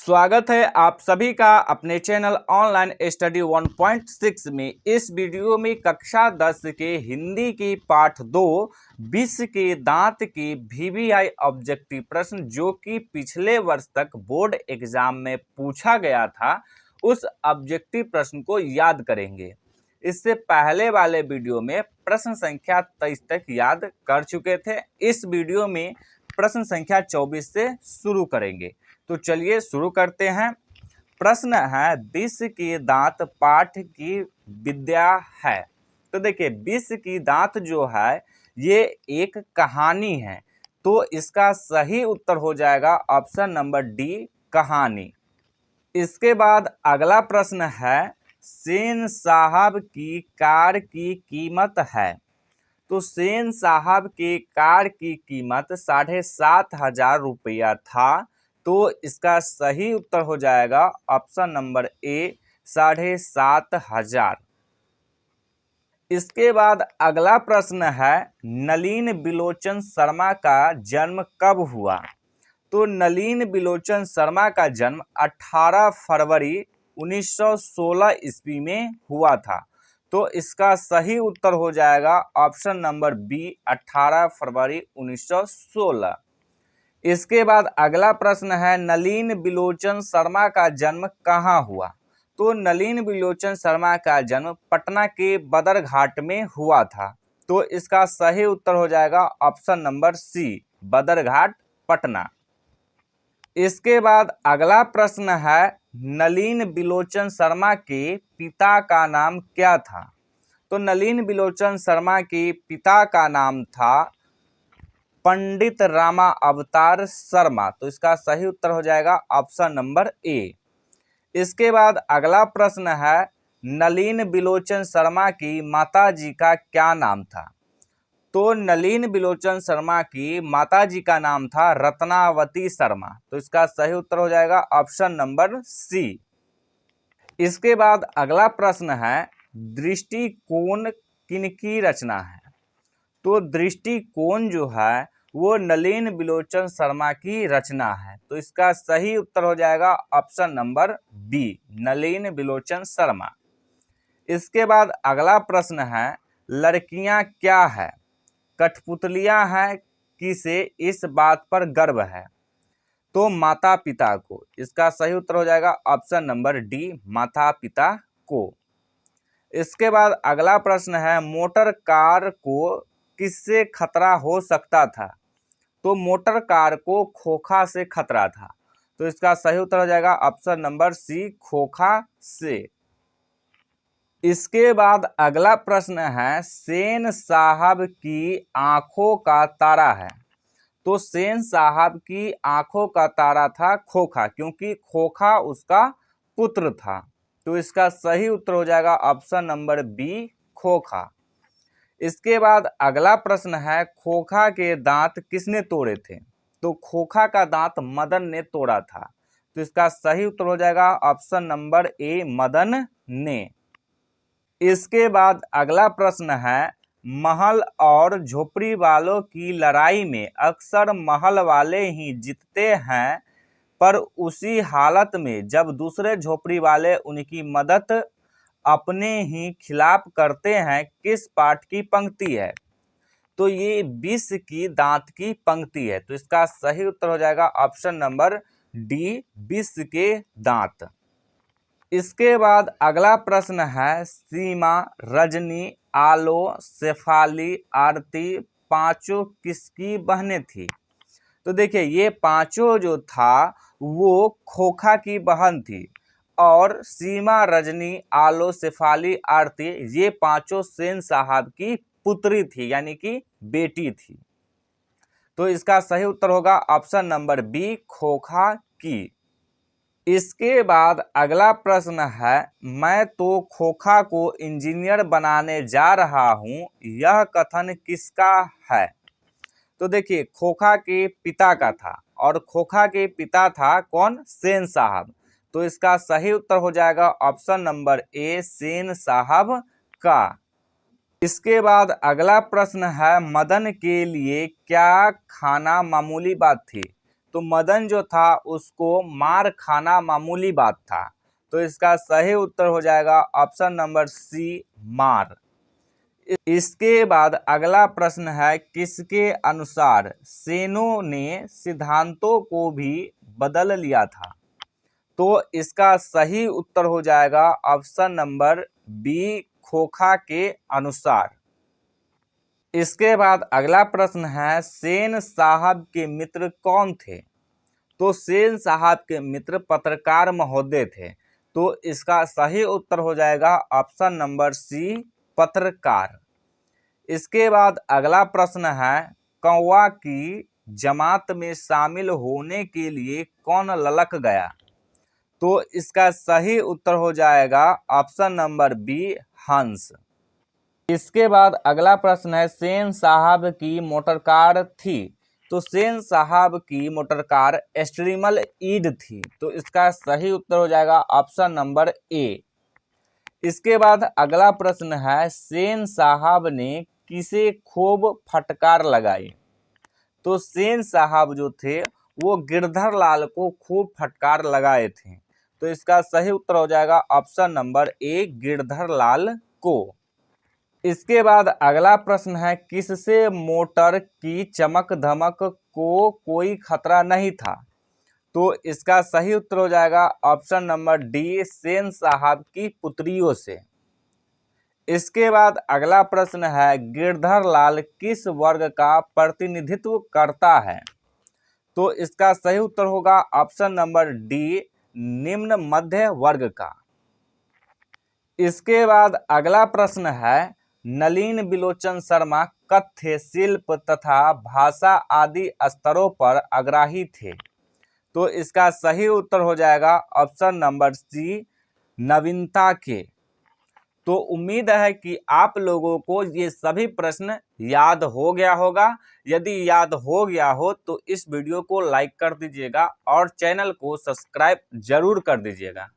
स्वागत है आप सभी का अपने चैनल ऑनलाइन स्टडी 1.6 में। इस वीडियो में कक्षा 10 के हिंदी की पाठ 2 विश्व के दांत के वीवीआई ऑब्जेक्टिव प्रश्न जो कि पिछले वर्ष तक बोर्ड एग्जाम में पूछा गया था, उस ऑब्जेक्टिव प्रश्न को याद करेंगे। इससे पहले वाले वीडियो में प्रश्न संख्या 23 तक याद कर चुके थे। इस वीडियो में प्रश्न संख्या 24 से शुरू करेंगे। तो चलिए शुरू करते हैं। प्रश्न है, विश्व की दांत पाठ की विद्या है। तो देखिए, विश्व की दांत जो है ये एक कहानी है, तो इसका सही उत्तर हो जाएगा ऑप्शन नंबर डी, कहानी। इसके बाद अगला प्रश्न है, सेन साहब की कार की कीमत है। तो सेन साहब के कार की कीमत 7,500 रुपया था, तो इसका सही उत्तर हो जाएगा ऑप्शन नंबर ए, 7,500। इसके बाद अगला प्रश्न है, नलिन बिलोचन शर्मा का जन्म कब हुआ। तो नलिन बिलोचन शर्मा का जन्म 18 फरवरी 1916 ईस्वी में हुआ था, तो इसका सही उत्तर हो जाएगा ऑप्शन नंबर बी, 18 फरवरी 1916। इसके बाद अगला प्रश्न है, नलिन बिलोचन शर्मा का जन्म कहाँ हुआ। तो नलिन बिलोचन शर्मा का जन्म पटना के बदरघाट में हुआ था, तो इसका सही उत्तर हो जाएगा option number C, Badarghat, Patna. इसके बाद अगला प्रश्न है, नलिन बिलोचन शर्मा के पिता का नाम क्या था। तो नलिन बिलोचन शर्मा के पिता का नाम था पंडित रामा अवतार शर्मा, तो इसका सही उत्तर हो जाएगा ऑप्शन नंबर ए। इसके बाद अगला प्रश्न है, नलिन बिलोचन शर्मा की माताजी का क्या नाम था। तो नलिन बिलोचन शर्मा की माताजी का नाम था रत्नावती शर्मा, तो इसका सही उत्तर हो जाएगा ऑप्शन नंबर सी। इसके बाद अगला प्रश्न है, दृष्टिकोण किनकी रचना है। तो दृष्टिकोण जो है वो नलिन बिलोचन शर्मा की रचना है, तो इसका सही उत्तर हो जाएगा ऑप्शन नंबर बी, नलिन बिलोचन शर्मा। इसके बाद अगला प्रश्न है, लड़कियां क्या है। कठपुतलियां हैं, किसे इस बात पर गर्व है। तो माता पिता को, इसका सही उत्तर हो जाएगा ऑप्शन नंबर डी, माता पिता को। इसके बाद अगला प्रश्न है, मोटर कार को किससे खतरा हो सकता था। तो मोटर कार को खोखा से खतरा था, तो इसका सही उत्तर हो जाएगा ऑप्शन नंबर सी, खोखा से। इसके बाद अगला प्रश्न है, सेन साहब की आंखों का तारा है। तो सेन साहब की आंखों का तारा था खोखा, क्योंकि खोखा उसका पुत्र था, तो इसका सही उत्तर हो जाएगा ऑप्शन नंबर बी, खोखा। इसके बाद अगला प्रश्न है, खोखा के दांत किसने तोड़े थे। तो खोखा का दांत मदन ने तोड़ा था, तो इसका सही उत्तर हो जाएगा ऑप्शन नंबर ए, मदन ने। इसके बाद अगला प्रश्न है, महल और झोपड़ी वालों की लड़ाई में अक्सर महल वाले ही जीतते हैं, पर उसी हालत में जब दूसरे झोपड़ी वाले उनकी मदद अपने ही खिलाफ करते हैं, किस पाठ की पंक्ति है। तो ये विश्व की दांत की पंक्ति है, तो इसका सही उत्तर हो जाएगा ऑप्शन नंबर डी, विश्व के दांत। इसके बाद अगला प्रश्न है, सीमा, रजनी, आलो, शेफाली, आरती पांचों किसकी बहनें थी। तो देखिए, ये पांचों जो था वो खोखा की बहन थी, और सीमा, रजनी, आलो, शेफाली, आरती ये पांचों सेन साहब की पुत्री थी, यानी कि बेटी थी, तो इसका सही उत्तर होगा ऑप्शन नंबर बी, खोखा की। इसके बाद अगला प्रश्न है, मैं तो खोखा को इंजीनियर बनाने जा रहा हूं, यह कथन किसका है। तो देखिए, खोखा के पिता का था, और खोखा के पिता था कौन, सेन साहब, तो इसका सही उत्तर हो जाएगा ऑप्शन नंबर ए, सेन साहब का। इसके बाद अगला प्रश्न है, मदन के लिए क्या खाना मामूली बात थी। तो मदन जो था उसको मार खाना मामूली बात था। तो इसका सही उत्तर हो जाएगा ऑप्शन नंबर सी, मार। इसके बाद अगला प्रश्न है, किसके अनुसार सेनों ने सिद्धांतों को भी बदल लिया था? तो इसका सही उत्तर हो जाएगा ऑप्शन नंबर बी, खोखा के अनुसार। इसके बाद अगला प्रश्न है, सेन साहब के मित्र कौन थे? तो सेन साहब के मित्र पत्रकार महोदय थे। तो इसका सही उत्तर हो जाएगा ऑप्शन नंबर सी, पत्रकार। इसके बाद अगला प्रश्न है, कौवा की जमात में शामिल होने के लिए कौन ललक गया? तो इसका सही उत्तर हो जाएगा ऑप्शन नंबर बी, हंस। इसके बाद अगला प्रश्न है, सेन साहब की मोटरकार थी। तो सेन साहब की मोटरकार स्ट्रीमल ईड थी। तो इसका सही उत्तर हो जाएगा ऑप्शन नंबर ए। इसके बाद अगला प्रश्न है, सेन साहब ने किसे खूब फटकार लगाई? तो सेन साहब जो थे वो गिरधर लाल को खूब फटकार लगाए थे। तो इसका सही उत्तर हो जाएगा ऑप्शन नंबर ए, गिरधर लाल को। इसके बाद अगला प्रश्न है, किससे मोटर की चमक धमक को कोई खतरा नहीं था? तो इसका सही उत्तर हो जाएगा ऑप्शन नंबर डी, सेन साहब की पुत्रियों से। इसके बाद अगला प्रश्न है, गिरधर लाल किस वर्ग का प्रतिनिधित्व करता है? तो इसका सही उत्तर होगा ऑप्शन नंबर डी, निम्न मध्य वर्ग का। इसके बाद अगला प्रश्न है, नलिन बिलोचन शर्मा कथ्य, शिल्प तथा भाषा आदि स्तरों पर अग्राही थे। तो इसका सही उत्तर हो जाएगा ऑप्शन नंबर सी, नवीनता के। तो उम्मीद है कि आप लोगों को ये सभी प्रश्न याद हो गया होगा। यदि याद हो गया हो तो इस वीडियो को लाइक कर दीजिएगा और चैनल को सब्सक्राइब जरूर कर दीजिएगा।